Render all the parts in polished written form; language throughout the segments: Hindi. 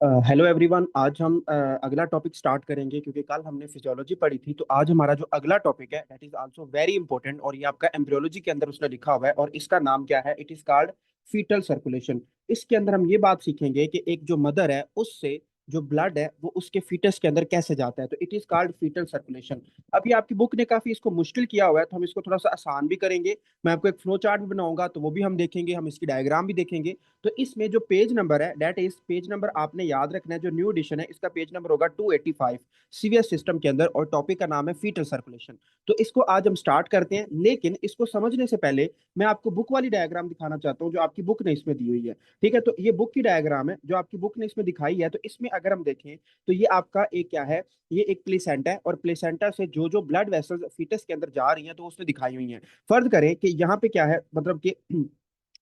Hello everyone. आज हम अगला टॉपिक स्टार्ट करेंगे क्योंकि कल हमने फिजियोलॉजी पढ़ी थी। तो आज हमारा जो अगला टॉपिक है that is also very important, और ये आपका एम्ब्रियोलॉजी के अंदर उसने लिखा हुआ है, और इसका नाम क्या है? It is called foetal circulation. इसके अंदर हम ये बात सीखेंगे कि एक जो मदर है उससे जो ब्लड है वो उसके फीटस के अंदर कैसे जाता है। तो it is called foetal circulation. अभी आपकी बुक ने काफी इसको मुश्किल किया हुआ है, तो हम इसको थोड़ा सा आसान भी करेंगे। मैं आपको एक फ्लो चार्ट भी बनाऊंगा, तो वो भी हम देखेंगे, हम इसकी डायग्राम भी देखेंगे। तो इसमें जो पेज नंबर है दैट इज पेज नंबर आपने याद रखना है। जो न्यू एडिशन है इसका पेज नंबर होगा 285 सीवीएस सिस्टम के अंदर, और टॉपिक का नाम है फीटल सर्कुलेशन। तो इसको आज हम स्टार्ट करते हैं, लेकिन इसको समझने से पहले मैं आपको बुक वाली डायग्राम दिखाना चाहता हूँ जो आपकी बुक ने इसमें दी हुई है। ठीक है, तो ये बुक की डायग्राम है जो आपकी बुक ने इसमें दिखाई है। तो इसमें अगर हम देखें तो ये आपका एक क्या है, ये एक प्लेसेंटा है, और प्लेसेंटा से जो जो ब्लड वेसल्स फीटस के अंदर जा रही हैं तो उसने दिखाई हुई हैं। फर्ज करें कि यहाँ पे क्या है, मतलब कि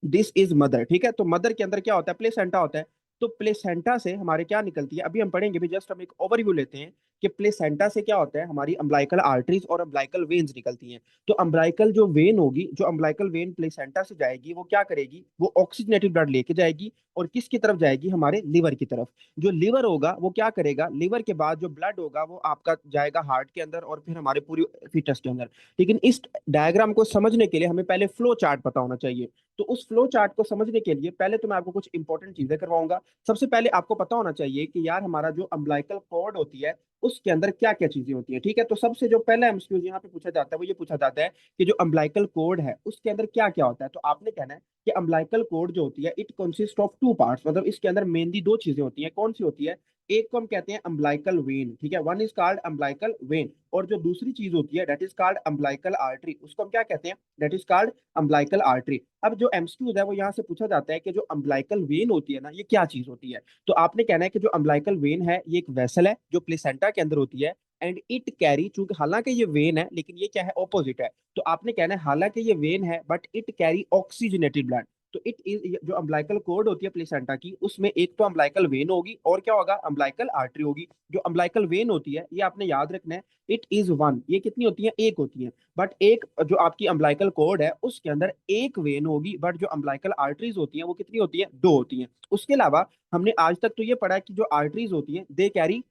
दिस इज मदर। ठीक है, तो मदर के अंदर क्या होता है? प्लेसेंटा होता है। तो प्लेसेंटा से हमारे क्या निकलती है, अभी हम पढ़ेंगे भी, जस्ट हम एक ओवरव्यू लेते हैं कि प्लेसेंटा से क्या होता है। हमारी अम्बिलिकल आर्टरीज और अम्बिलिकल वेन्स निकलती हैं। तो अम्बिलिकल जो वेन होगी, जो अम्बिलिकल वेन प्लेसेंटा से जाएगी, वो क्या करेगी? वो ऑक्सीजनेटेड ब्लड लेके जाएगी, और किसकी तरफ जाएगी? हमारे लिवर की तरफ। जो लिवर होगा वो क्या करेगा? लिवर के बाद जो ब्लड होगा वो आपका जाएगा हार्ट के अंदर, और फिर हमारे पूरी फीटस के अंदर। लेकिन इस डायग्राम को समझने के लिए हमें पहले फ्लो चार्ट पता होना चाहिए। तो उस फ्लो चार्ट को समझने के लिए पहले तो मैं आपको कुछ इंपॉर्टेंट चीजें करवाऊंगा। सबसे पहले आपको पता होना चाहिए कि यार हमारा जो अम्बिलिकल कॉर्ड होती है उसके अंदर क्या क्या चीजें होती है। ठीक है, तो सबसे जो पहला एमसीक्यू यहाँ पे पूछा जाता है वो ये पूछा जाता है कि जो अम्बिलिकल कॉर्ड है उसके अंदर क्या क्या होता है। तो आपने कहना है कि अम्बिलिकल कॉर्ड जो होती है it consist of two parts, मतलब इसके अंदर मेनली दो चीजें होती हैं। कौन सी होती है? एक को हम कहते हैं अम्बिलिकल वेन। ठीक है, one is called umbilical when. और जो दूसरी चीज होती है that is called umbilical artery, उसको हम क्या कहते हैं? That is called umbilical artery. अब जो एमसीक्यूज है वो यहाँ से पूछा जाता है कि जो अम्बिलिकल वेन होती है ना, ये क्या चीज होती है। तो आपने कहना है कि जो अम्बिलिकल वेन है ये एक वेसल है जो प्लेसेंटा के अंदर होती है, एंड इट कैरी, चूंकि हालांकि ये वेन है लेकिन ये क्या है? ऑपोजिट है। तो आपने कहना है हालांकि ये वेन है but it carry oxygenated blood. तो इट इज, जो अम्बिलिकल कोड होती है प्लेसेंटा की, उसमें एक तो अम्बिलिकल वेन होगी और क्या होगा? अम्बिलिकल आर्टरी होगी। जो अम्बिलिकल वेन होती है ये आपने याद रखना है, इट इज वन। ये कितनी होती है? एक होती है। बट एक जो आपकी अम्बिलिकल कोड है उसके अंदर एक वेन होगी, बट जो अम्बिलिकल आर्टरीज होती हैं वो कितनी होती है? दो होती हैं। उसके अलावा हमने आज तक तो ये पढ़ा है कि जो आर्टरीज होती हैं दे कैरी,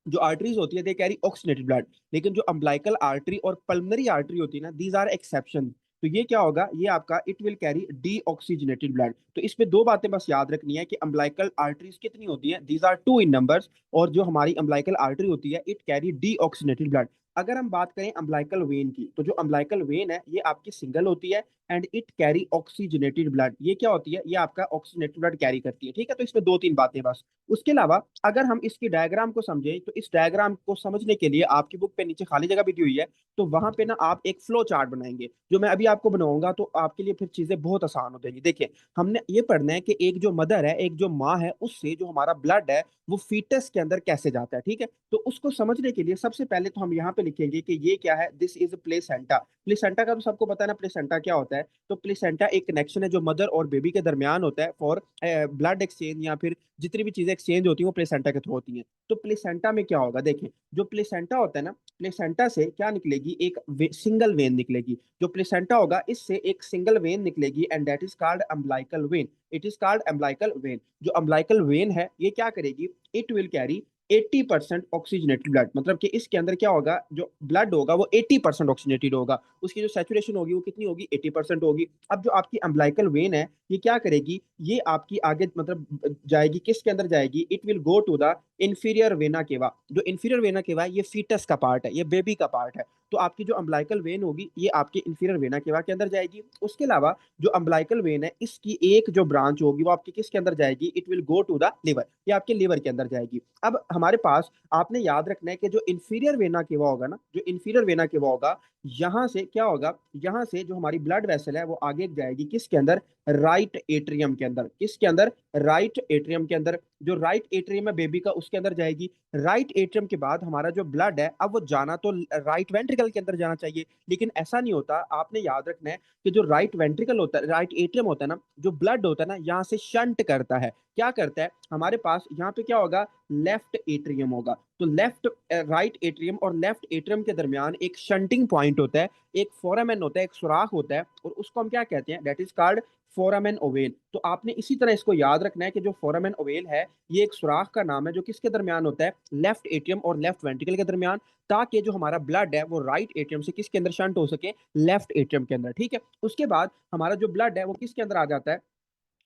जो आर्टरीज होती है दे कैरी ऑक्सीजनेटेड ब्लड। लेकिन जो अम्बिलिकल आर्टरी और पल्मनरी आर्टरी होती है ना, दीज आर एक्सेप्शन। तो ये क्या होगा? ये आपका it will carry deoxygenated blood. तो इसमें दो बातें बस याद रखनी है कि अम्बिलिकल आर्टरीज कितनी होती है, these are two in numbers, और जो हमारी अम्बिलिकल आर्टरी होती है it carry deoxygenated blood. अगर हम बात करें अम्बिलिकल वेन की, तो जो अम्बिलिकल वेन है ये आपकी सिंगल होती है, and it carry oxygenated blood. ये क्या होती है? ये आपका ऑक्सीजनेटेड ब्लड कैरी करती है। ठीक है, तो इसमें दो तीन बातें बस। उसके अलावा अगर हम इसकी डायग्राम को समझें, तो इस डायग्राम को समझने के लिए आपकी बुक पे नीचे खाली जगह भी दी हुई है, तो वहां पे ना आप एक फ्लो चार्ट बनाएंगे जो मैं अभी आपको बनाऊंगा, तो आपके लिए फिर चीजें बहुत आसान हो जाएंगी। देखिए, हमने ये पढ़ना है कि एक जो मदर है, एक जो माँ है, उससे जो हमारा ब्लड है वो फीटस के अंदर कैसे जाता है। ठीक है, तो उसको समझने के लिए सबसे पहले तो हम यहाँ पे लिखेंगे कि ये क्या है? This is placenta. प्लेसेंटा का तो सबको पता है ना, प्लेसेंटा क्या होता है। तो प्लेसेंटा एक कनेक्शन है जो मदर और बेबी के दरमियान होता है फॉर ब्लड एक्सचेंज, या फिर जितनी भी चीजें एक्सचेंज होती हैं वो प्लेसेंटा के थ्रू होती हैं। तो प्लेसेंटा में क्या होगा? देखें, जो प्लेसेंटा होता है ना, प्लेसेंटा से क्या निकलेगी? एक सिंगल वेन निकलेगी। जो प्लेसेंटा होगा इससे एक सिंगल वेन निकलेगी, and that is called umbilical when. It is called umbilical when. जो अम्बिलिकल वेन है ये क्या करेगी? It will carry 80% oxygenated blood. मतलब कि इसके अंदर क्या होगा? जो ब्लड होगा वो 80% ऑक्सीजनेटेड होगा। उसकी जो सैचुरेशन होगी वो कितनी होगी? 80% होगी। अब जो आपकी अम्बिलिकल वेन है ये क्या करेगी? ये आपकी आगे मतलब जाएगी, किसके अंदर जाएगी? It will go to the inferior vena cava. जो इंफीरियर वेना केवा है ये फीटस का पार्ट है, ये बेबी का पार्ट है। तो आपकी जो अम्बिलिकल वेन होगी ये आपके इंफीरियर वेना केवा के अंदर जाएगी। उसके अलावा जो अम्बिलिकल वेन है इसकी एक जो ब्रांच होगी वो आपकी किसके अंदर जाएगी? It will go to the liver. ये आपके लिवर के अंदर जाएगी। अब हमारे पास आपने याद रखना है कि जो इंफीरियर वेना केवा होगा ना, जो इंफीरियर वेना केवा होगा, यहाँ से क्या होगा? यहाँ से जो हमारी ब्लड वेसल है वो आगे जाएगी किसके अंदर? राइट एट्रियम के अंदर। किसके अंदर? राइट एट्रियम के अंदर। जो राइट एट्रियम है बेबी का उसके अंदर जाएगी। राइट एट्रियम के बाद हमारा जो ब्लड है अब वो जाना तो राइट वेंट्रिकल के अंदर जाना चाहिए, लेकिन ऐसा नहीं होता। आपने याद रखना है कि जो राइट वेंट्रिकल होता है, राइट एट्रियम होता है ना, जो ब्लड होता है ना यहाँ से शंट करता है। क्या करता है? हमारे पास यहाँ पे क्या होगा? लेफ्ट एट्रियम होगा। तो लेफ्ट, राइट एट्रियम और लेफ्ट एट्रियम के दरमियान एक शंटिंग पॉइंट होता है, एक फोरामेन होता है, एक सुराख होता है, और उसको हम क्या कहते हैं? That is called foramen ovale. तो आपने इसी तरह इसको याद रखना है कि जो फोरामेन ओवेल है ये एक सुराख का नाम है जो किसके दरमियान होता है, लेफ्ट एट्रियम और लेफ्ट वेंट्रिकल के दरमियान, ताकि जो हमारा ब्लड है वो राइट एट्रियम से किसके अंदर शंट हो सके, लेफ्ट एट्रियम के अंदर। ठीक है, उसके बाद हमारा जो ब्लड है वो किसके अंदर आ जाता है,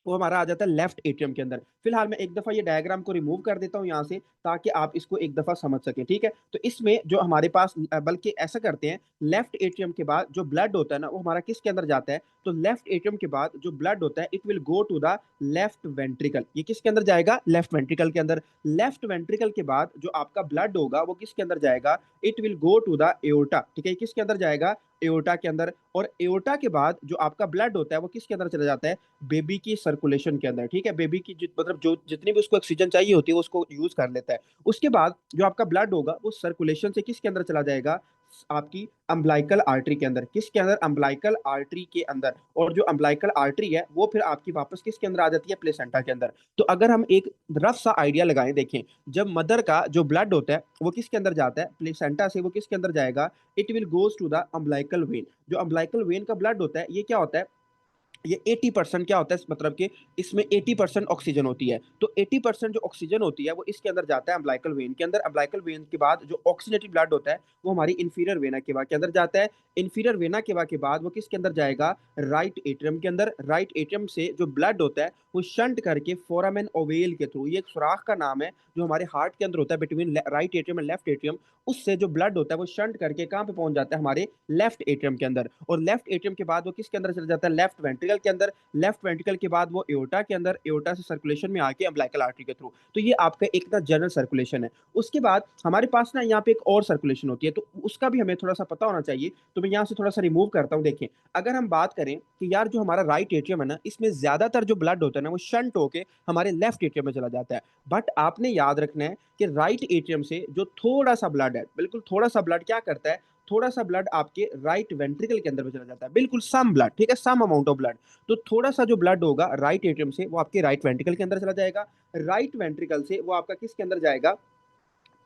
वो हमारा आ जाता है लेफ्ट एट्रियम के अंदर। फिलहाल मैं एक दफा ये डायग्राम को रिमूव कर देता हूँ यहाँ से, ताकि आप इसको एक दफा समझ सके। ठीक है, तो इसमें जो हमारे पास बल्कि ऐसा करते हैं, लेफ्ट एट्रियम के बाद जो ब्लड होता है ना वो हमारा किसके अंदर जाता है, तो लेफ्ट एट्रियम के बाद जो ब्लड होता है it will go to the left ventricle. ये किसके अंदर जाएगा, लेफ्ट वेंट्रिकल के अंदर। लेफ्ट वेंट्रिकल के बाद जो आपका ब्लड होगा वो किसके अंदर जाएगा, it will go to the aorta. ठीक है, किसके अंदर जाएगा, एओर्टा के अंदर। और एओर्टा के बाद जो आपका ब्लड होता है वो किसके अंदर चला जाता है, बेबी की सर्कुलेशन के अंदर। ठीक है, बेबी की मतलब जो जितनी भी उसको ऑक्सीजन चाहिए होती है वो उसको यूज कर लेता है। उसके बाद जो आपका ब्लड होगा वो सर्कुलेशन से किसके अंदर चला जाएगा, आपकी अम्बलाइकल आर्टरी के अंदर। किसके अंदर, अम्बलाइकल आर्टरी के अंदर। और जो अम्बलाइकल आर्टरी है वो फिर आपकी वापस किसके अंदर आ जाती है, प्लेसेंटा के अंदर। तो अगर हम एक रफ सा आइडिया लगाएं, देखें, जब मदर का जो ब्लड होता है वो किसके अंदर जाता है, प्लेसेंटा से वो किसके अंदर जाएगा, it will goes to the umbilical vein. जो अम्बलाइकल वेन का ब्लड होता है ये क्या होता है, ये 80% क्या होता है, मतलब कि इसमें 80% ऑक्सीजन होती है। तो 80% जो ऑक्सीजन होती है वो इसके अंदर जाता है अम्बलाइकल वेन के अंदर। अम्बलाइकल वेन के बाद जो ऑक्सीनेटेड ब्लड होता है वो हमारी इंफीरियर वेना केवा के अंदर जाता है। इंफीरियर वेना केवा के बाद वो किसके अंदर जाएगा, राइट एट्रियम के अंदर। राइट एट्रियम से जो ब्लड होता है वो शंट करके फोरामेन ओवेल के थ्रू, ये एक सुराख का नाम है जो हमारे हार्ट के अंदर होता है between right atrium and left atrium, उससे जो ब्लड होता है वो शंट करके कहाँ पे पहुंच जाता है, हमारे लेफ्ट एट्रियम के अंदर। और लेफ्ट एट्रियम के बाद वो किसके अंदर चला जाता है, लेफ्ट वेंट्रिकल के अंदर। लेफ्ट वेंट्रिकल के बाद वो एओर्टा के अंदर, एओर्टा से सर्कुलेशन में आके अम्बलाइकल आर्टरी के थ्रू। तो ये आपका एक ना जनरल सर्कुलेशन है। उसके बाद हमारे पास ना यहाँ पे एक और सर्कुलेशन होती है, तो उसका भी हमें थोड़ा सा पता होना चाहिए। तो मैं यहाँ से थोड़ा सा रिमूव करता हूँ। देखिए, अगर हम बात करें कि यार जो हमारा राइट एट्रियम है ना, इसमें ज्यादातर जो ब्लड होता है ना वो शंट होके हमारे लेफ्ट एट्रियम में चला जाता है। बट आपने याद रखना है कि राइट एट्रियम से जो थोड़ा सा ब्लड है, बिल्कुल थोड़ा सा ब्लड क्या करता है, थोड़ा सा ब्लड आपके राइट वेंट्रिकल के अंदर में चला जाता है, बिल्कुल सम ब्लड। ठीक है, सम अमाउंट ऑफ ब्लड। तो थोड़ा सा जो ब्लड होगा राइट एट्रियम से वो आपके राइट वेंट्रिकल के अंदर चला जाएगा। राइट वेंट्रिकल से वो आपका किसके अंदर जाएगा,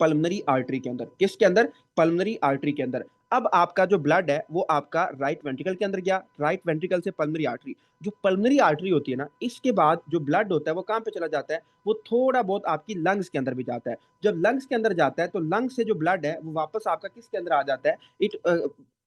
पल्मनरी आर्टरी के अंदर। किसके अंदर, पल्मनरी आर्टरी के अंदर। अब आपका जो ब्लड है वो आपका राइट वेंट्रिकल के अंदर गया, राइट वेंट्रिकल से पल्मनरी आर्टरी। जो पल्मनरी आर्टरी होती है ना, इसके बाद जो ब्लड होता है वो कहाँ पे चला जाता है, वो थोड़ा बहुत आपकी लंग्स के अंदर भी जाता है। जब लंग्स के अंदर जाता है तो लंग्स से जो ब्लड है वो वापस आपका किसके अंदर आ जाता है,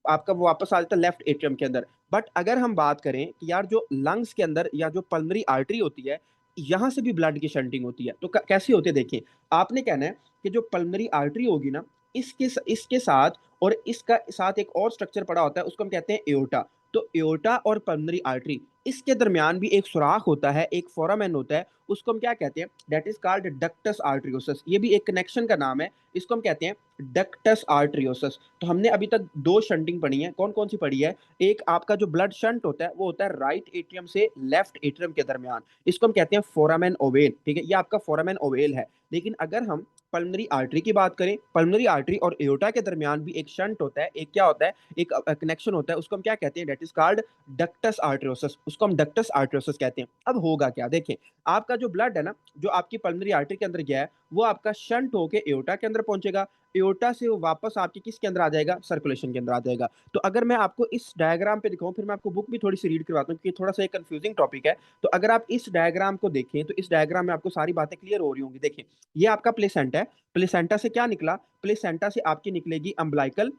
आपका वो वापस आ जाता है लेफ्ट एट्रियम के अंदर। बट अगर हम बात करें कि यार जो लंग्स के अंदर या जो पल्मनरी आर्टरी होती है, यहाँ से भी ब्लड की शंटिंग होती है। तो कैसी होती है, देखिए, आपने कहना है कि जो पल्मनरी आर्टरी होगी ना, इसके साथ और इसका साथ एक और स्ट्रक्चर पड़ा होता है, उसको हम कहते हैं एओर्टा। तो एओर्टा और पल्मनरी आर्टरी, इसके दरमियान भी एक सुराख होता है, एक फोरामेन होता है, उसको हम क्या कहते हैं, that is called ductus arteriosus. ये भी एक कनेक्शन का नाम है, इसको हम कहते हैं डक्टस आर्टरियोसस। तो हमने अभी तक दो शंटिंग पढ़ी है, कौन कौन सी पढ़ी है, एक आपका जो ब्लड शंट होता है वो होता है राइट एट्रियम से लेफ्ट एट्रियम के दरमियान, इसको हम कहते हैं फोरामेन ओवेल। ठीक है, ये आपका फोरामेन ओवेल है। लेकिन अगर हम पल्मनरी आर्टरी की बात करें, पल्मनरी आर्टरी और एओर्टा के दरमियान भी एक शंट होता है, एक क्या होता है, एक कनेक्शन होता है, उसको हम क्या कहते हैं, that is called ductus arteriosus. उसको हम डक्टस आर्टरियोसस कहते हैं। अब होगा क्या, देखें, आपका जो ब्लड है ना, जो आपकी पल्मनरी आर्टरी के अंदर गया है वो आपका शंट होके एओर्टा के अंदर पहुंचेगा। एओर्टा से वो वापस आपके किसके अंदर आ जाएगा, सर्कुलेशन के अंदर आ जाएगा। तो अगर मैं आपको इस डायग्राम पे दिखाऊं, फिर मैं आपको बुक भी थोड़ी सी रीड करवाता हूँ क्योंकि थोड़ा सा एक कंफ्यूजिंग टॉपिक है। तो अगर आप इस डायग्राम को देखें तो इस डायग्राम में आपको सारी बातें क्लियर हो रही होंगी। देखिए, ये आपका प्लेसेंटा है, प्लेसेंटा से क्या निकला, प्लेसेंटा से आपकी निकलेगी अम्बलाइकल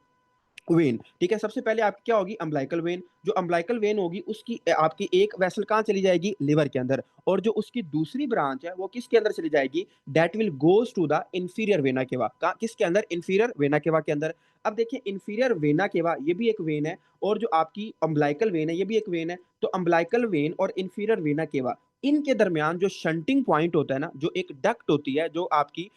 वेन। ठीक है, सबसे पहले आपकी क्या होगी, अम्बलाइकल वेन। जो अम्बलाइकल वेन होगी उसकी आपकी एक वेसल कहाँ चली जाएगी, लिवर के अंदर। और जो उसकी दूसरी ब्रांच है वो किसके अंदर चली जाएगी, that will goes to the inferior vena cava. किसके अंदर, इंफीरियर वेना केवा के अंदर। अब देखिए, इंफीरियर वेना केवा ये भी एक वेन है, और जो आपकी अम्बलाइकल वेन है ये भी एक वेन है। तो अम्बलाइकल वेन और इंफीरियर वेना केवा, इनके दरमियान जो शंटिंग पॉइंट होता है ना, जो एक डक्ट होती है जो आपकी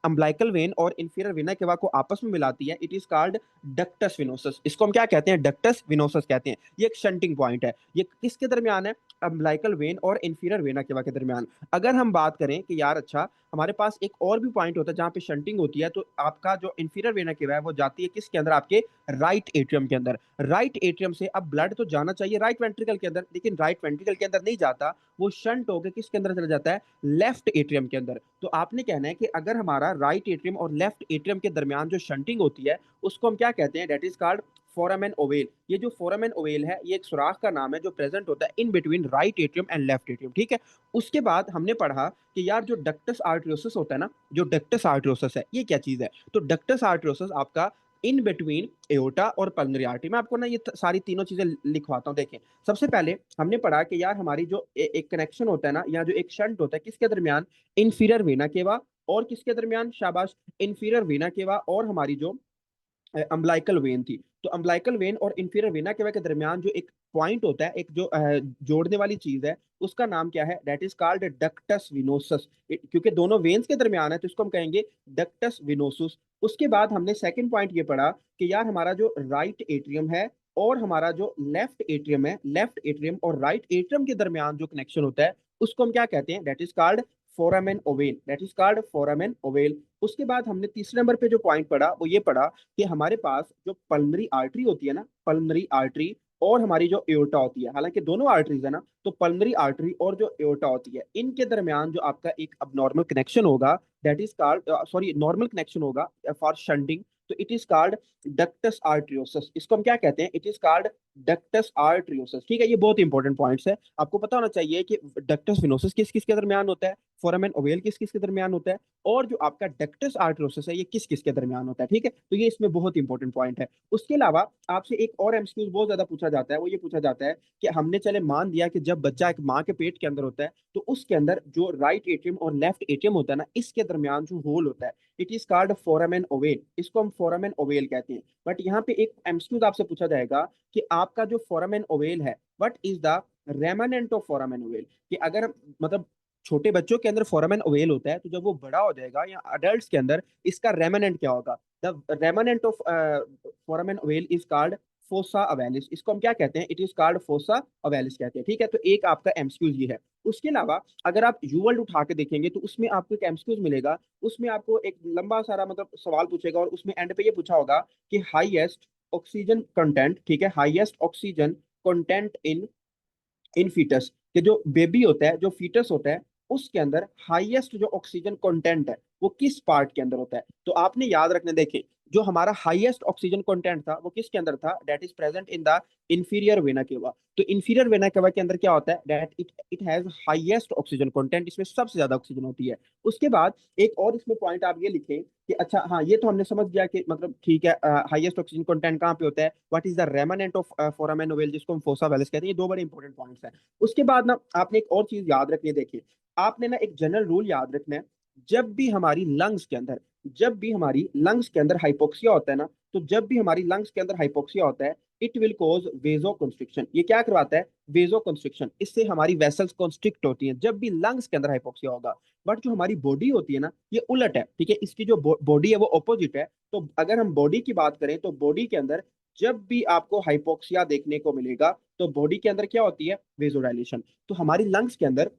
अम्बलाइकल वेन और इंफीरियर वेना केवा को आपस में मिलाती है, it is called ductus venosus. इसको हम क्या कहते हैं, डक्टस विनोसस कहते हैं। ये एक शंटिंग पॉइंट है, ये किसके दरमियान है, अम्बलाइकल वेन और इंफीरियर वेना केवा के दरमियान। अगर हम बात करें कि यार अच्छा, हमारे पास एक और भी पॉइंट होता है जहाँ पे शंटिंग होती है, तो आपका जो इंफीरियर वेना केवा है वो जाती है किसके अंदर, आपके राइट एट्रियम के अंदर। राइट एट्रियम से अब ब्लड तो जाना चाहिए राइट वेंट्रिकल के अंदर, लेकिन राइट वेंट्रिकल के अंदर नहीं जाता, वो शंट होकर किसके अंदर चला जाता है, लेफ्ट एट्रियम के अंदर। तो आपने कहना है कि अगर हमारा राइट एट्रियम और लेफ्ट एट्रियम के दरमियान जो शंटिंग होती है उसको हम क्या कहते हैं, that is called foramen ovale. ये जो फोरामेन ओवेल है ये एक सुराख का नाम है जो प्रेजेंट होता है in between right atrium and left atrium, ठीक है। उसके बाद हमने पढ़ा कि यार जो डक्टस आर्टरियोसिस होता है ना, जो डक्टस आर्टरियोसिस है ये क्या चीज है। तो डक्टस आर्टरियोसिस आपका इन बिटवीन एओर्टा और पल्मोनरी आर्टरी। मैं आपको ना ये सारी तीनों चीजें लिखवाता हूँ, देखें। सबसे पहले हमने पढ़ा कि यार हमारी जो एक कनेक्शन होता है ना, या जो एक शंट होता है किसके दरमियान, इंफीरियर वेना केवा और किसके दरमियान, शाबाश, इंफीरियर वेना केवा और हमारी जो अम्बलाइकल वेन थी। तो अम्बलाइकल वेन और इंफीरियर वेना केवा के दरमियान जो एक पॉइंट होता है, एक जो जोड़ने वाली चीज है, उसका नाम क्या है, that is called ductus venosus. क्योंकि दोनों वेन्स के दरमियान है तो इसको हम कहेंगे डक्टस विनोसस। उसके बाद हमने सेकंड पॉइंट ये पढ़ा कि यार हमारा जो राइट एट्रियम है और हमारा जो लेफ्ट एट्रियम है, लेफ्ट एट्रियम और राइट एट्रियम के दरमियान जो कनेक्शन होता है उसको हम क्या कहते हैं, that is called foramen ovale, that is called foramen ovale. उसके बाद हमने तीसरे नंबर पे जो पॉइंट पढ़ा वो ये पढ़ा कि हमारे पास जो पल्मोनरी आर्टरी होती है ना, पल्मोनरी आर्टरी और हमारी जो एओर्टा होती है, हालांकि दोनों आर्टरीज है ना, तो पल्मोनरी आर्टरी और जो एओर्टा होती है इनके दरमियान जो आपका एक अबनॉर्मल कनेक्शन होगा, that is called, sorry, normal connection होगा फॉर शंटिंग, तो it is called ductus arteriosus. इसको हम क्या कहते हैं, it is called ductus arteriosus, ठीक है। ये बहुत इंपॉर्टेंट पॉइंट्स है, आपको पता होना चाहिए कि डक्टस विनोसस किस किस के दरमियान होता है, फोरामेन ओवेल किस किस के दरमियान होता है, और जो आपका डक्टस आर्टरियोसस है ये किस किस के दरमियान होता है, ठीक है। तो ये इसमें बहुत इंपॉर्टेंट पॉइंट है। उसके अलावा आपसे एक और एमसीक्यू बहुत ज्यादा पूछा जाता है, वो ये पूछा जाता है कि हमने चले मान दिया कि जब बच्चा एक माँ के पेट के अंदर होता है तो उसके अंदर जो राइट एट्रियम और लेफ्ट एट्रियम होता है ना, इसके दरमियान जो होल होता है it is called foramen ovale, इसको हम फोरामेन ओवेल कहते हैं। बट यहाँ पे एक एमसीक्यू आपसे पूछा जाएगा कि आपका जो फोरामेन ओवेल है, what is the remnant of foramen oval, कि अगर मतलब छोटे बच्चों के अंदर फोरामेन ओवेल होता है तो जब वो बड़ा हो जाएगा या अडल्ट्स के अंदर इसका रेमानेंट क्या होगा, the remnant of foramen ovale is called fossa ovalis, इसको हम क्या कहते हैं, it is called fossa ovalis कहते हैं, ठीक है। तो एक आपका एमसीक्यू ये है। उसके अलावा अगर आप यूवर्ल्ड उठा के देखेंगे तो उसमें आपको एक एमसीक्यू मिलेगा, उसमें आपको एक लंबा सारा मतलब सवाल पूछेगा और उसमें एंड पे ये पूछा होगा कि हाईएस्ट ऑक्सीजन कंटेंट, ठीक है, highest oxygen content in in fetus, कि जो बेबी होता है, जो फीटस होता है उसके अंदर हाईएस्ट जो ऑक्सीजन कंटेंट है वो किस पार्ट के अंदर होता है। तो आपने याद रखने, देखें, जो हमारा हाईएस्ट ऑक्सीजन कंटेंट था वो किसके अंदर था, that is present in the inferior vena केवा। तो इंफीरियर वेना केवा के अंदर क्या होता है, that it it has highest oxygen content, इसमें सबसे ज्यादा ऑक्सीजन होती है। उसके बाद एक और इसमें पॉइंट आप ये लिखें कि अच्छा हाँ, ये तो हमने समझ गया कि मतलब ठीक है, हाईएस्ट ऑक्सीजन कंटेंट कहाँ पे होता है, what is the remnant of foramen oval, जिसको हम फोसा वेलिस कहते हैं। ये दो बड़े इंपॉर्टेंट पॉइंट्स हैं। उसके बाद ना आपने एक और चीज याद रखनी है, देखिए, आपने ना एक जनरल रूल याद रखना है, जब भी हमारी लंग्स के अंदर, जब भी हमारी लंग्स के अंदर हाइपोक्सिया होता है ना, तो जब भी हमारी लंग्स के अंदर हाइपोक्सिया होता है इट विल कॉज वेजो कंस्ट्रिक्शन। ये क्या करवाता है, वेजो कंस्ट्रिक्शन, इससे हमारी वेसल्स कंस्ट्रिक्ट होती हैं जब भी लंग्स के अंदर हाइपोक्सिया होगा। बट जो हमारी बॉडी होती है ना ये उलट है, ठीक है, इसकी जो बॉडी है वो ऑपोजिट है। तो अगर हम बॉडी की बात करें तो बॉडी के अंदर जब भी आपको हाइपोक्सिया देखने को मिलेगा तो बॉडी के अंदर क्या होती है, वेजोडाइलेशन। तो हमारी लंग्स के अंदर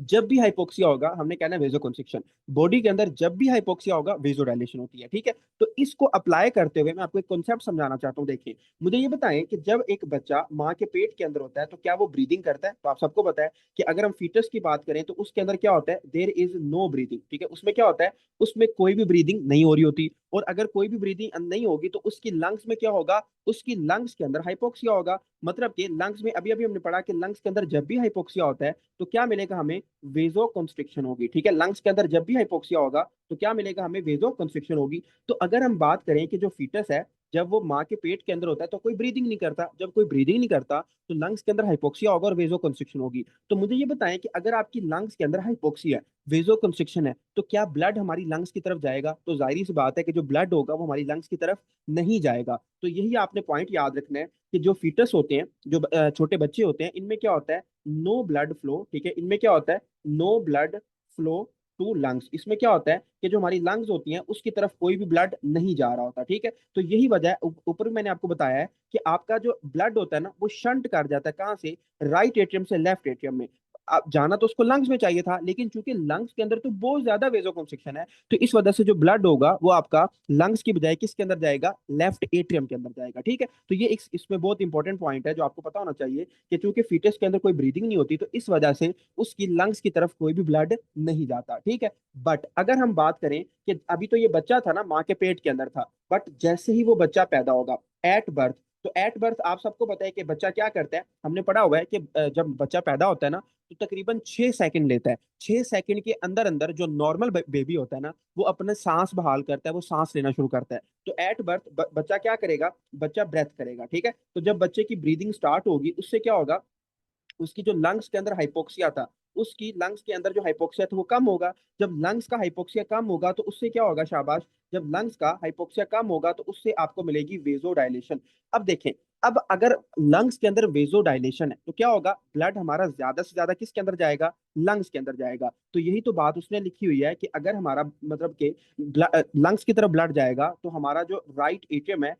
जब भी हाइपोक्सिया होगा हमने कहना है वेजोकंस्ट्रिक्शन, बॉडी के अंदर जब भी हाइपोक्सिया होगा वेजोडाइलेशन होती है, ठीक है। तो इसको अप्लाई करते हुए मैं आपको एक कॉन्सेप्ट समझाना चाहता हूँ। देखिए, मुझे ये बताएं कि जब एक बच्चा माँ के पेट के अंदर होता है तो क्या वो ब्रीदिंग करता है, तो आप सबको पता है कि अगर हम फीटस की बात करें तो उसके अंदर क्या होता है, देयर इज नो ब्रीदिंग, ठीक है। उसमें क्या होता है, उसमें कोई भी ब्रीदिंग नहीं हो रही होती, और अगर कोई भी ब्रीदिंग नहीं होगी तो उसकी लंग्स में क्या होगा, उसकी लंग्स के अंदर हाइपोक्सिया होगा। मतलब कि लंग्स में अभी अभी हमने पढ़ा कि लंग्स के अंदर जब भी हाइपोक्सिया होता है तो क्या मिलेगा हमें, वेजो कंस्ट्रिक्शन होगी, ठीक है। लंग्स के अंदर जब भी हाइपोक्सिया होगा तो क्या मिलेगा हमें, वेजो कंस्ट्रिक्शन होगी। तो अगर हम बात करें कि जो फीटस है जब वो माँ के पेट के अंदर होता है तो कोई ब्रीदिंग नहीं करता, जब कोई ब्रीदिंग नहीं करता तो लंग्स के अंदर हाइपोक्सिया होगा और वेजो कंस्ट्रिक्शन होगी। तो मुझे ये बताएं कि अगर आपकी लंग्स के अंदर हाइपोक्सिया है, वेजो कंस्ट्रिक्शन है, तो क्या ब्लड हमारी लंग्स की तरफ जाएगा, तो जाहिर सी बात है कि जो ब्लड होगा वो हमारी लंग्स की तरफ नहीं जाएगा। तो यही आपने पॉइंट याद रखना है कि जो फीटस होते हैं, जो छोटे बच्चे होते हैं, इनमें क्या होता है, नो ब्लड फ्लो, ठीक है, इनमें क्या होता है, no blood flow to lungs. इसमें क्या होता है कि जो हमारी लंग्स होती हैं उसकी तरफ कोई भी ब्लड नहीं जा रहा होता, ठीक है। तो यही वजह है, ऊपर मैंने आपको बताया है कि आपका जो ब्लड होता है ना वो शंट कर जाता है, कहाँ से, राइट एट्रियम से लेफ्ट एट्रियम में। अब जाना तो उसको लंग्स में चाहिए था, लेकिन चूंकि लंग्स के अंदर तो बहुत ज्यादा वेजोकंस्ट्रिक्शन है, तो इस वजह से जो ब्लड होगा वो आपका लंग्स की बजाय किसके अंदर जाएगा, लेफ्ट एट्रियम के अंदर जाएगा। ठीक है, तो ये एक इसमें बहुत इंपॉर्टेंट पॉइंट है जो आपको पता होना चाहिए कि चूंकि फीटस के अंदर कोई ब्रीदिंग नहीं होती, तो इस वजह से उसकी लंग्स की तरफ कोई भी ब्लड नहीं जाता। ठीक है, बट अगर हम बात करें कि अभी तो ये बच्चा था ना, माँ के पेट के अंदर था, बट जैसे ही वो बच्चा पैदा होगा एट बर्थ, तो एट बर्थ आप सबको पता है कि बच्चा क्या करता है, हमने पढ़ा हुआ है कि जब बच्चा पैदा होता है ना, तो तकरीबन 6 सेकंड लेता है। 6 सेकंड के अंदर अंदर जो नॉर्मल बेबी होता है ना, वो अपने सांस बहाल करता है, वो सांस लेना शुरू करता है। तो एट बर्थ बच्चा क्या करेगा, बच्चा ब्रेथ करेगा। ठीक है, तो जब बच्चे की ब्रीदिंग स्टार्ट होगी, उससे क्या होगा, उसकी जो लंग्स के अंदर हाइपोक्सिया था, उसकी लंग्स के अंदर जो हाइपोक्सिया था वो कम होगा। जब लंग्स का हाइपोक्सिया कम होगा तो उससे क्या होगा, शाबाश, जब लंग्स का हाइपोक्सिया कम होगा तो उससे आपको मिलेगी वेजो डायलेशन। अब देखें, अब अगर लंग्स के अंदर वेजो डायलेशन है तो क्या होगा, ब्लड हमारा ज्यादा से ज्यादा किसके अंदर जाएगा, लंग्स के अंदर जाएगा। तो यही तो बात उसने लिखी हुई है कि अगर हमारा मतलब कि लंग्स की तरफ ब्लड जाएगा तो हमारा जो राइट एट्रियम है,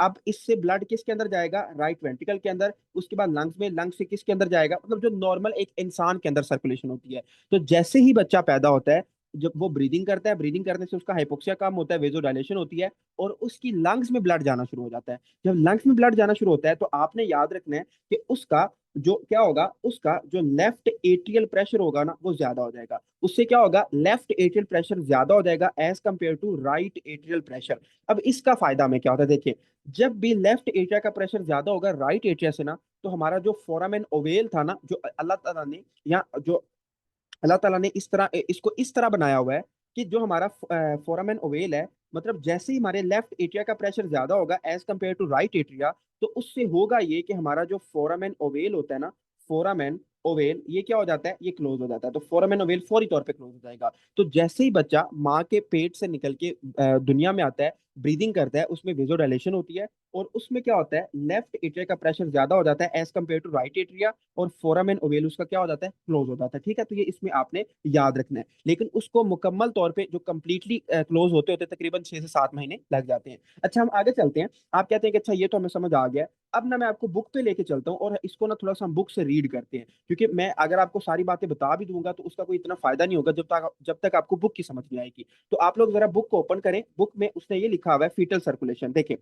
अब इससे ब्लड किसके अंदर जाएगा, राइट वेंट्रिकल के अंदर, उसके बाद लंग्स में, लंग्स से किसके अंदर जाएगा, मतलब जो नॉर्मल एक इंसान के अंदर सर्कुलेशन होती है। तो जैसे ही बच्चा पैदा होता है, जब वो ब्रीदिंग करता है, ब्रीदिंग करने से उसका हाइपोक्सिया कम होता है, वेजोडाइलेशन होती है, और उसकी लंग्स में ब्लड जाना शुरू हो जाता है। जब लंग्स में ब्लड जाना शुरू होता है तो आपने याद रखना है कि उसका जो क्या होगा, उसका जो लेफ्ट एट्रियल प्रेशर होगा ना, वो ज्यादा हो जाएगा। उससे क्या होगा, लेफ्ट एट्रियल प्रेशर ज्यादा हो जाएगा as compare to right atrial pressure. अब इसका फायदा हमें क्या होता है, देखिए, जब भी लेफ्ट एट्रिया का प्रेशर ज्यादा होगा राइट एट्रिया से ना, तो हमारा जो फोरामेन ओवेल था ना, जो अल्लाह ताला ने, या जो अल्लाह ताला ने इस तरह इसको इस तरह बनाया हुआ है कि जो हमारा फोरामेन ओवेल है, मतलब जैसे ही हमारे लेफ्ट एट्रिया का प्रेशर ज्यादा होगा as compare to right atria, तो उससे होगा ये कि हमारा जो फोरामेन ओवेल होता है ना, फोरामेन ओवेल, ये क्या हो जाता है, ये क्लोज हो जाता है। तो फोरामेन ओवेल फौरी तौर पे क्लोज हो जाएगा। तो जैसे ही बच्चा माँ के पेट से निकल के दुनिया में आता है, ब्रीदिंग करता है, उसमें वेजोडाइलेशन होती है, और उसमें क्या होता है, लेफ्ट एट्रिया का प्रेशर ज्यादा हो जाता है as compare to right atria, और फोरामेन ओवेल उसका क्या हो जाता है, क्लोज हो जाता है। ठीक है, तो ये इसमें आपने याद रखना है। लेकिन उसको मुकम्मल तौर पे जो कंप्लीटली क्लोज होते होते तकरीबन 6 से 7 महीने लग जाते हैं। अच्छा, हम आगे चलते हैं। आप कहते हैं कि अच्छा ये तो हमें समझ आ गया, अब ना मैं आपको बुक पे लेके चलता हूँ और इसको ना थोड़ा सा हम बुक से रीड करते हैं, क्योंकि मैं अगर आपको सारी बातें बता भी दूंगा तो उसका कोई इतना फायदा नहीं होगा जब तक आपको बुक की समझ नहीं आएगी। तो आप लोग जरा बुक को ओपन करें, बुक में उसने ये लिखा हुआ है फीटल सर्कुलेशन। देखें,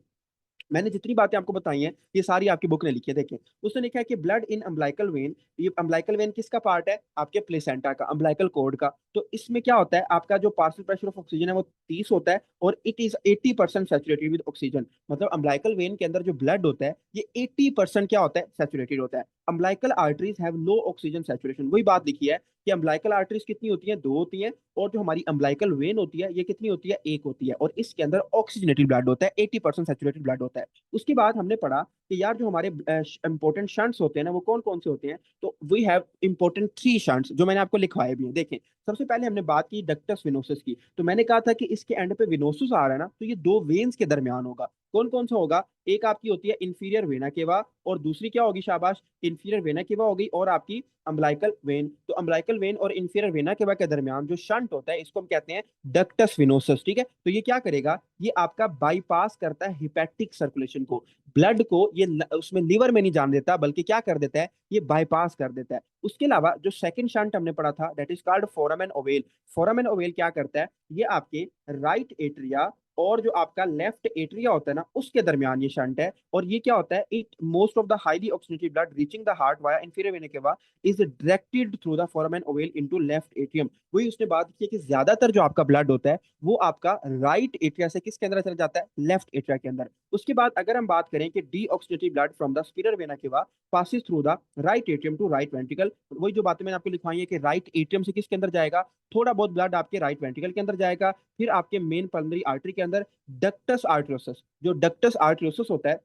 मैंने जितनी बातें आपको बताई हैं ये सारी आपकी बुक ने लिखी है। देखिए, उसने लिखा है कि ब्लड इन अम्बलाइकल वेन, ये अम्बलाइकल वेन किसका पार्ट है, आपके प्लेसेंटा का, अम्बलाइकल कोड का। तो इसमें क्या होता है, आपका जो पार्शियल प्रेशर ऑफ ऑक्सीजन है वो 30 होता है, और it is 80% saturated with oxygen. मतलब अम्बलाइकल वेन के अंदर जो ब्लड होता है ये 80% क्या होता है, सैचुरेटेड होता है। Umbilical arteries have low oxygen saturation, वही बात लिखी है कि अम्बलाइकल आर्टरीज कितनी होती है, 2 होती है, और जो हमारी अम्बलाइकल वेन होती है ये कितनी होती है, 1 होती है, और इसके अंदर ऑक्सीजनेटेड ब्लड होता है, 80% सैचुरेटेड ब्लड होता है। उसके बाद हमने पढ़ा कि यार जो हमारे इंपॉर्टेंट शंट्स होते हैं ना, वो कौन कौन से होते हैं, तो वी हैव इंपॉर्टेंट 3 शंट्स जो मैंने आपको लिखवाए भी हैं। देखें, सबसे पहले हमने बात की डक्टस विनोसस की, तो मैंने कहा था कि इसके एंड पे विनोसस आ रहा है ना, तो ये 2 वेन्स के दरमियान होगा। कौन कौन सा होगा, एक आपकी होती है इंफीरियर वेना केवा, और दूसरी क्या होगी, शाबाश, इंफीरियर वेना केवा होगी, और आपकी अम्बलाइकल वेन। तो अम्बलाइकल वेन और इंफीरियर वेना केवा के दरमियान जो शंट होता है इसको हम कहते हैं डक्टस विनोसस। ठीक है, तो ये क्या करेगा, ये आपका बाईपास करता है हिपैटिक सर्कुलेशन को, ब्लड को ये उसमें लीवर में नहीं जान देता, बल्कि क्या कर देता है, ये बाईपास कर देता है। उसके अलावा जो सेकंड शंट हमने पढ़ा था that is called foramen ovale. Foramen ovale क्या करता है, ये आपके राइट एट्रिया और जो आपका लेफ्ट एट्रिया होता है ना, उसके दरमियान ये शंट है, और ये क्या होता है, it most of the highly oxygenated blood reaching the heart via inferior vena केवा is directed through the foramen ovale into left atrium. वही उसने बात की है कि ज्यादातर जो आपका ब्लड होता है वो आपका राइट एट्रिया से किसके अंदर चला जाता है, लेफ्ट एट्रिया के अंदर। उसके बाद अगर हम बात करें कि deoxygenated blood from the superior vena cava passes through the right atrium to right ventricle, वही जो बातें मैंने आपको लिखवाई है कि राइट एट्रियम से किसके अंदर जाएगा, थोड़ा बहुत ब्लड आपके राइट वेंट्रिकल के अंदर जाएगा, फिर आपके मेन पल्मोनरी आर्टरी के अंदर डक्टस आर्टरियोसस, जो डक्टस आर्टरियोसस होता है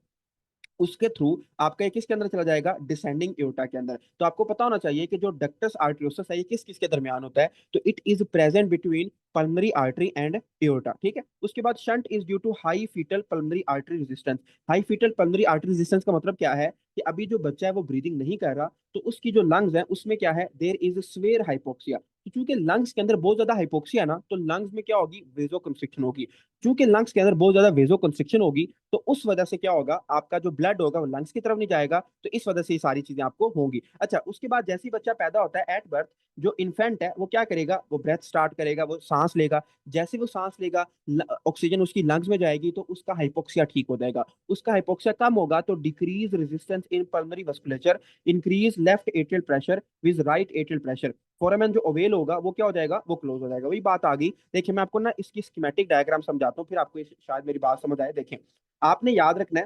उसके थ्रू आपका ये किसके अंदर चला जाएगा, डिसेंडिंग एओर्टा के अंदर। तो आपको पता होना चाहिए कि जो डक्टस आर्टरियोसस है ये किस किस के दरमियान होता है, तो it is present between pulmonary artery and aorta. ठीक है, उसके बाद shunt is due to high fetal pulmonary artery resistance. High fetal pulmonary artery resistance का मतलब क्या है कि अभी जो बच्चा है वो ब्रीदिंग नहीं कर रहा, तो उसकी जो लंग्स है उसमें क्या है, देयर इज स्वेयर हाइपोक्सिया। तो चूंकि लंग्स के अंदर बहुत ज्यादा हाइपोक्सिया है ना, तो लंग्स में क्या होगी, वेजो कंस्ट्रिक्शन होगी। चूंकि लंग्स के अंदर बहुत ज्यादा वेजो कंस्ट्रिक्शन होगी, तो उस वजह से क्या होगा, आपका जो ब्लड होगा वो लंग्स की तरफ नहीं जाएगा, तो इस वजह से ये सारी चीजें आपको होंगी। अच्छा, उसके बाद जैसे ही बच्चा पैदा होता है एट बर्थ, जो इन्फेंट है वो क्या करेगा, वो ब्रेथ स्टार्ट करेगा, वो सांस लेगा। जैसे वो सांस लेगा, ऑक्सीजन उसकी लंग्स में जाएगी, तो उसका हाइपोक्सिया ठीक हो जाएगा। उसका हाइपोक्सिया कम होगा तो decrease resistance in pulmonary vasculature, increase left atrial pressure with right atrial pressure. Foramen जो ओवेल होगा वो क्या हो जाएगा, वो क्लोज हो जाएगा। वही बात आ गई। देखिए मैं आपको ना इसकी स्कीमेटिक डायग्राम समझाता हूँ, फिर आपको शायद मेरी बात समझ आए। देखें, आपने याद रखना है,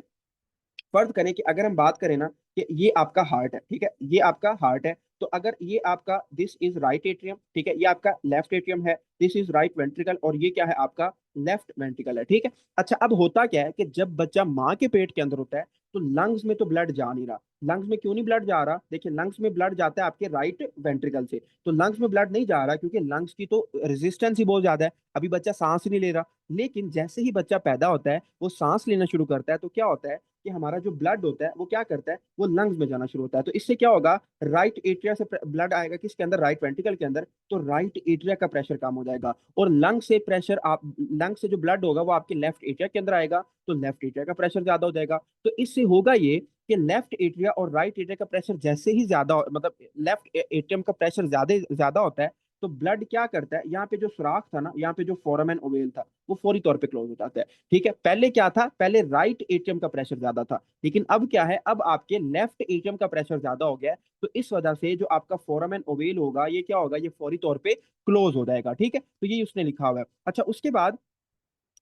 फर्ज करें कि अगर हम बात करें ना कि ये आपका हार्ट है, ठीक है, ये आपका हार्ट है, तो अगर ये आपका दिस इज राइट एट्रियम, ठीक है, ये आपका लेफ्ट एट्रियम है, दिस इज राइट वेंट्रिकल, और ये क्या है, आपका लेफ्ट वेंट्रिकल है, ठीक है। अच्छा, अब होता क्या है कि जब बच्चा माँ के पेट के अंदर होता है, तो लंग्स में तो ब्लड जा नहीं रहा। लंग्स में क्यों नहीं ब्लड जा रहा, देखिए लंग्स में ब्लड जाता है आपके राइट वेंट्रिकल से, तो लंग्स में ब्लड नहीं जा रहा क्योंकि लंग्स की तो रेजिस्टेंस ही बहुत ज्यादा है, अभी बच्चा सांस ही नहीं ले रहा। लेकिन जैसे ही बच्चा पैदा होता है, वो सांस लेना शुरू करता है, तो क्या होता है कि हमारा जो ब्लड होता है वो क्या करता है, वो लंग्स में जाना शुरू होता है। तो इससे क्या होगा, राइट एट्रिया से ब्लड आएगा किसके अंदर, राइट वेंट्रिकल के अंदर, तो राइट एट्रिया का प्रेशर कम हो जाएगा। और लंग से प्रेशर, आप लंग से जो ब्लड होगा वो आपके लेफ्ट एट्रिया के अंदर आएगा, तो लेफ्ट एट्रिया का प्रेशर ज्यादा हो जाएगा। तो इससे होगा ये कि लेफ्ट एट्रिया और राइट एट्रिया का प्रेशर जैसे ही ज्यादा मतलब लेफ्ट एट्रियम का प्रेशर ज्यादा ज्यादा होता है, तो ब्लड क्या करता है, यहाँ पे जो सुराख था ना, यहाँ पे जो फोरामेन ओवेल था, वो फौरी तौर पे क्लोज हो जाता है। ठीक है, पहले क्या था, पहले राइट एट्रियम का प्रेशर ज्यादा था, लेकिन अब क्या है, अब आपके लेफ्ट एट्रियम का प्रेशर ज्यादा हो गया है, तो इस वजह से जो आपका फोरामेन ओवेल होगा ये क्या होगा, ये फौरी तौर पे क्लोज हो जाएगा। ठीक है, तो ये उसने लिखा हुआ है। अच्छा, उसके बाद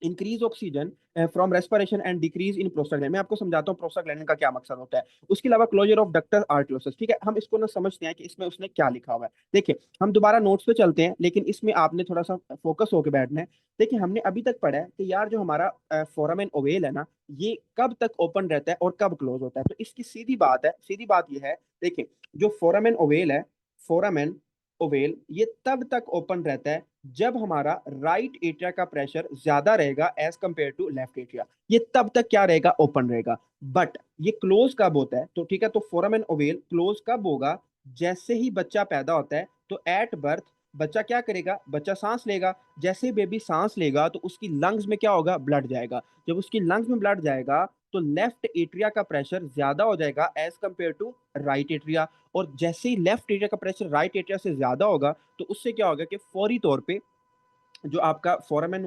increase oxygen from respiration and decrease in prostaglandin. मैं आपको समझाता हूँ प्रोस्टाग्लैंडिन का क्या मकसद होता है। उसके अलावा क्लोजर ऑफ डक्टस आर्टरियोसिस। ठीक है, हम इसको ना समझते हैं कि इसमें उसने क्या लिखा हुआ है। देखिए, हम दोबारा नोट्स पे चलते हैं, लेकिन इसमें आपने थोड़ा सा फोकस होकर बैठना है। देखिए, हमने अभी तक पढ़ा है कि यार जो हमारा फोरामेन ओवेल है ना, ये कब तक ओपन रहता है और कब क्लोज होता है। तो इसकी सीधी बात है, सीधी बात ये है, देखिए जो फोरामेन ओवेल है, फोरामेन ओवेल ये तब तक ओपन रहता है जब हमारा राइट एट्रिया का प्रेशर ज्यादा रहेगा as compare to left atria, ये तब तक क्या रहेगा, ओपन रहेगा। बट ये क्लोज कब होता है, तो ठीक है, तो फोरामेन ओवेल क्लोज कब होगा, जैसे ही बच्चा पैदा होता है, तो एट बर्थ बच्चा क्या करेगा, बच्चा सांस लेगा। जैसे ही बेबी सांस लेगा तो उसकी लंग्स में क्या होगा, ब्लड जाएगा। जब उसकी लंग्स में ब्लड जाएगा, तो लेफ्ट एट्रिया का प्रेशर ज्यादा हो जाएगा as compare to right atria. और जैसे ही लेफ्ट एट्रिया का प्रेशर राइट एट्रिया से ज्यादा होगा, तो उससे क्या होगा कि फौरी तौर पे जो आपका फोरामेन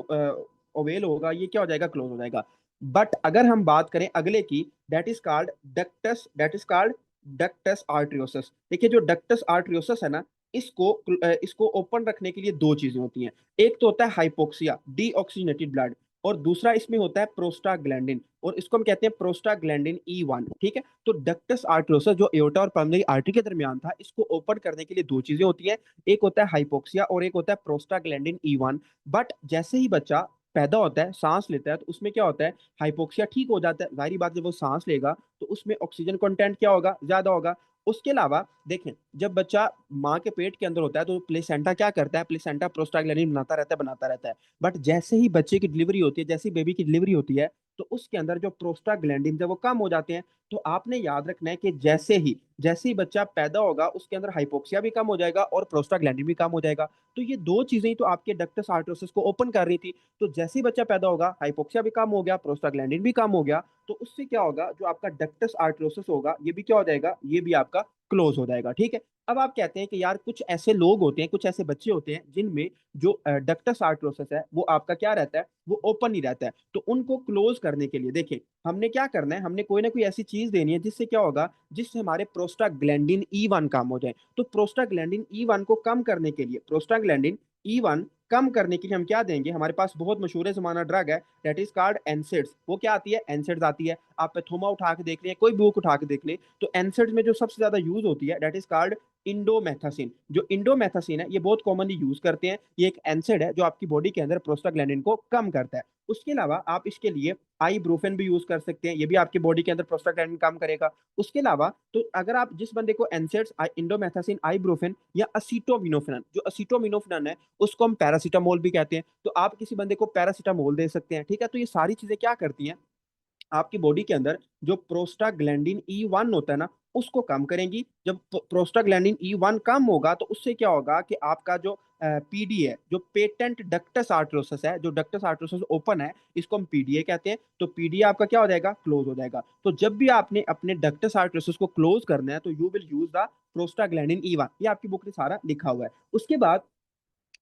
ओवेल होगा ये क्या हो जाएगा, क्लोज हो जाएगा। बट अगर हम बात करें अगले की, that is called ductus, that is called ductus arteriosus. देखिए जो डक्टस आर्टरियोसस है ना, इसको ओपन रखने के लिए दो चीजें होती हैं। एक तो होता है हाइपोक्सिया, डीऑक्सीजनेटेड ब्लड, और दूसरा इसमें होता है प्रोस्टाग्लैंडिन, और इसको हम कहते हैं प्रोस्टाग्लैंडिन E1। ठीक है, तो डक्टस आर्टरियोसस जो एओर्टा और पल्मोनरी आर्टरी के दरमियान था, इसको ओपन करने के लिए दो चीजें होती हैं। एक होता है हाइपोक्सिया और एक होता है प्रोस्टाग्लैंडिन E1। बट जैसे ही बच्चा पैदा होता है, सांस लेता है, तो उसमें क्या होता है, हाइपोक्सिया ठीक हो जाता है। जाहिर बात, जब वो सांस लेगा तो उसमें ऑक्सीजन कंटेंट क्या होगा, ज्यादा होगा। उसके अलावा देखें, जब बच्चा माँ के पेट के अंदर होता है, तो प्लेसेंटा क्या करता है, प्लेसेंटा प्रोस्टाग्लैंडिन बनाता रहता है, बनाता रहता है। बट जैसे ही बच्चे की डिलीवरी होती है, जैसे ही बेबी की डिलीवरी होती है, तो उसके अंदर जो प्रोस्टाग्लैंडिन है वो कम हो जाते हैं। तो आपने याद रखना है कि जैसे ही बच्चा पैदा होगा, उसके अंदर हाइपोक्सिया भी कम हो जाएगा और प्रोस्टाग्लैंडिन भी कम हो जाएगा। तो ये दो चीजें ही तो आपके डक्टस आर्टरोसिस को ओपन कर रही थी। तो जैसे ही बच्चा पैदा होगा, हाइपोक्सिया भी कम हो गया, प्रोस्टाग्लैंडिन भी कम हो गया, तो उससे क्या होगा, जो आपका डक्टस आर्टरोसिस होगा ये भी क्या हो जाएगा, ये भी आपका क्लोज हो जाएगा। ठीक है, अब आप कहते हैं कि यार कुछ ऐसे लोग होते हैं, कुछ ऐसे बच्चे होते हैं जिनमें जो डक्टस आर्टरोसिस है वो आपका क्या रहता है, वो ओपन ही रहता है। तो उनको क्लोज करने के लिए देखिए हमने क्या करना है, हमने कोई ना कोई ऐसी चीज देनी है जिससे क्या होगा, जिससे हमारे प्रोस्टाग्लैंडिन E1 कम हो जाए। तो प्रोस्टाग्लैंडिन E1 को कम करने के लिए, प्रोस्टाग्लैंडिन E1 कम करने के लिए हम क्या देंगे, हमारे पास बहुत मशहूर है जमाना ड्रग है, दैट इज कार्ड एनसेड्स। वो क्या आती है, एनसेड्स आती है। आप पैथोमा उठा के देख लें, कोई बुक उठा के देख लें, तो एनसेड्स में जो सबसे ज्यादा यूज होती है दैट इज कार्ड इंडोमेथासिन। जो इंडोमेथासिन है ये बहुत कॉमनली यूज करते हैं। ये एक एनसेड है जो आपकी बॉडी के अंदर प्रोस्टाग्लैंडिन को कम करता है। उसके अलावा आप इसके लिए आईब्रूफेन भी यूज कर सकते हैं, ये भी आपकी बॉडी के अंदर प्रोस्टाग्लैंडिन काम करेगा। उसके अलावा तो अगर आप जिस बंदे को एनसेड्स, इंडोमेथासिन, आईब्रूफेन या असीटोमिनोफेन, जो असीटोमिनोफेन है उसको हम पैरासीटामोल भी कहते हैं, तो आप किसी बंदे को पैरासीटामोल दे सकते हैं। ठीक है, तो ये सारी चीजें क्या करती हैं, आपकी बॉडी के अंदर जो प्रोस्टाग्लैंडिन E1 होता है ना, उसको कम करेंगी। जब प्रोस्टाग्लैंडिन E1 कम होगा तो उससे क्या होगा कि आपका जो पीडी है, जो पेटेंट डक्टस आर्टरोसिस है, जो डक्टस आर्टरोसिस ओपन है, इसको हम पीडीए कहते हैं। तो पीडीए आपका क्या हो जाएगा, क्लोज हो जाएगा। तो जब भी आपने अपने डक्टस आर्टरोसिस को क्लोज करना है तो you will use the prostaglandin E1। ये आपकी बुक में सारा लिखा हुआ है। उसके बाद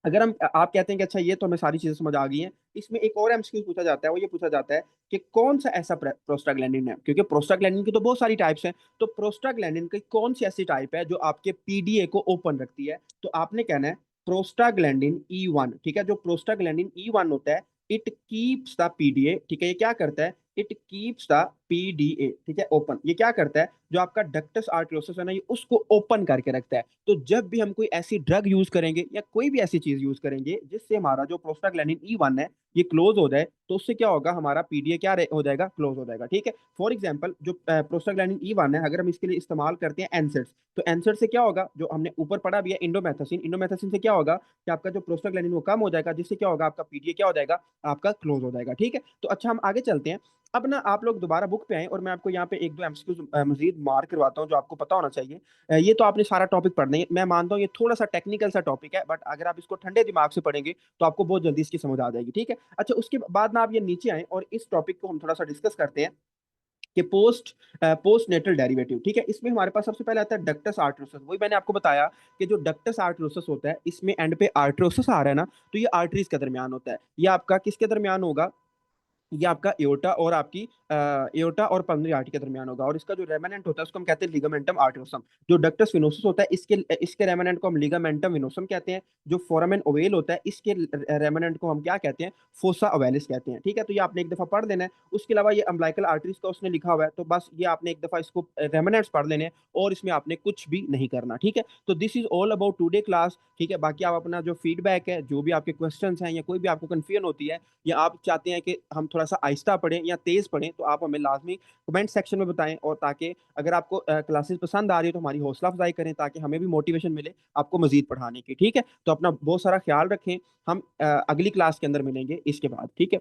अगर हम आप कहते हैं कि अच्छा ये तो हमें सारी चीजें समझ आ गई हैं, इसमें एक और एमसीक्यू पूछा जाता है, वो ये पूछा जाता है कि कौन सा ऐसा प्रोस्टाग्लैंडिन है, क्योंकि प्रोस्टाग्लैंडिन की तो बहुत सारी टाइप्स हैं। तो प्रोस्टाग्लैंडिन की कौन सी ऐसी टाइप है जो आपके पीडीए को ओपन रखती है? तो आपने कहना है प्रोस्टाग्लैंडिन E1। ठीक है, जो प्रोस्टाग्लैंडिन E1 होता है, इट कीप्स द पीडीए। ठीक है, ये क्या करता है, इट कीप्स द पीडीए, ठीक है, ओपन। ये क्या करता है, जो आपका डक्टस आर्टरियोसिस है ना, ये उसको ओपन करके रखता है। तो जब भी हम कोई ऐसी ड्रग यूज करेंगे या कोई भी ऐसी चीज यूज करेंगे जिससे हमारा जो प्रोस्टाग्लैंडिन E1 है ये क्लोज हो जाए, तो उससे क्या होगा, हमारा पीडीए क्या हो जाएगा, क्लोज हो जाएगा। ठीक है, फॉर एग्जांपल जो प्रोस्टाग्लैंडिन E1 है, अगर हम इसके लिए इस्तेमाल करते हैं एनसेड्स, तो एनसेड से क्या होगा, जो हमने ऊपर पढ़ा भी है इंडोमेथासिन, इंडोमेथासिन से क्या होगा कि आपका जो प्रोस्टाग्लैंडिन वो कम हो जाएगा, जिससे क्या होगा, आपका पीडीए क्या हो जाएगा, आपका क्लोज हो जाएगा। ठीक है, तो अच्छा हम आगे चलते हैं। अब ना आप लोग दोबारा बुक पे आए और मैं आपको यहाँ पे एक दो एमसीक्यूज मजीद मार्क करवाता हूँ जो आपको पता होना चाहिए। ये तो आपने सारा टॉपिक पढ़ना है, मैं मानता हूँ ये थोड़ा सा टेक्निकल सा टॉपिक है, बट अगर आप इसको ठंडे दिमाग से पढ़ेंगे तो आपको बहुत जल्दी इसकी समझ आ जाएगी। ठीक है, अच्छा उसके बाद ना आप ये नीचे आए और इस टॉपिक को हम थोड़ा सा डिस्कस करते हैं कि पोस्ट नेटल डेरिवेटिव। ठीक है, इसमें हमारे पास सबसे पहले आता है डक्टस आर्टरोसिस। वही मैंने आपको बताया कि जो डक्टस आर्टरोसिस होता है, इसमें एंड पे आर्टरोसिस आ रहा है ना, तो ये आर्टरीज के दरमियान होता है। ये आपका किसके दरमियान होगा, ये आपका एओर्टा और आपकी एओर्टा और पल्मोनरी आर्टरी के दरमियान होगा। और इसका जो रेमानेंट होता है उसको हम कहते हैं लिगामेंटम आर्टियोसम। जो डक्टस विनोसस होता है, इसके इसके रेमानेंट को हम लिगामेंटम विनोसम कहते हैं। जो फोरामेन ओवेल होता है, इसके रेमानेंट को हम क्या कहते हैं, फोसा ओवेलिस कहते हैं। ठीक है, तो ये आपने एक दफा पढ़ देना है। उसके अलावा ये अम्बिलिकल आर्टरीज का उसने लिखा हुआ है, तो बस ये आपने एक दफा इसको रेमानेंट्स पढ़ लेने हैं और इसमें आपने कुछ भी नहीं करना। ठीक है, तो this is all about today class. ठीक है, बाकी आप अपना जो फीडबैक है, जो भी आपके क्वेश्चन हैं या कोई भी आपको कंफ्यूजन होती है, या आप चाहते हैं कि हम थोड़ा सा आहिस्ता पढ़ें या तेज पढ़ें, तो आप हमें लाजमी कमेंट सेक्शन में बताएं। और ताकि अगर आपको क्लासेस पसंद आ रही है तो हमारी हौसला अफजाई करें, ताकि हमें भी मोटिवेशन मिले आपको मजीद पढ़ाने की। ठीक है, तो अपना बहुत सारा ख्याल रखें। हम अगली क्लास के अंदर मिलेंगे इसके बाद। ठीक है।